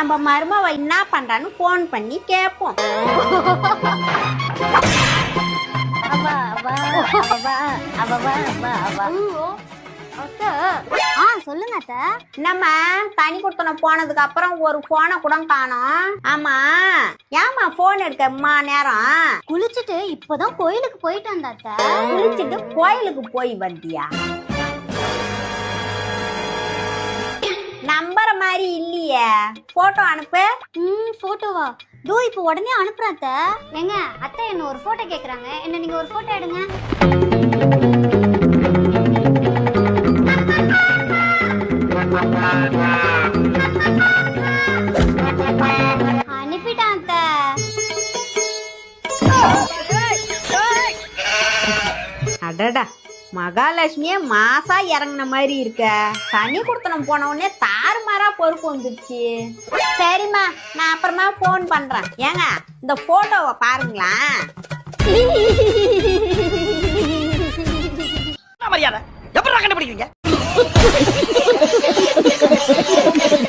நம்ம மருமவ என்ன பண்றான்னு போன் பண்ணி கேட்போம். சொல்லுங்க அத்த. நம்ம தனி கொடுத்தனம் போனதுக்கு அப்புறம் ஒரு போனை கூட காணோம். ஆமா, ஏமா போன் எடுக்க அம்மா நேரம்? குளிச்சுட்டு இப்பதான் கோயிலுக்கு போயிட்டு வந்த அத்த. குளிச்சுட்டு கோயிலுக்கு போய் வந்தியா? நம்புற மாதிரி இல்லையே. போட்டோ அனுப்பு. போட்டோவா? தோ இப்போ உடனே அனுப்புறேன் அத்த. ஏங்க அத்தை என்ன ஒரு போட்டோ கேக்குறாங்க, என்ன நீங்க ஒரு போட்டோ எடுங்க. அனுப்பிட்டான் அத்த. அடடா, மகாலட்சுமியே மாசா இறங்கின மாதிரி இருக்க. தனி கொடுத்தனம் போன உடனே தாறுமாறா பொறுப்பு வந்துருச்சு. சரிம்மா, நான் அப்புறமா போன் பண்றேன். ஏங்க இந்த போட்டோவை பாருங்களா. மரியாதை எப்படி கண்டுபிடிக்கிறீங்க?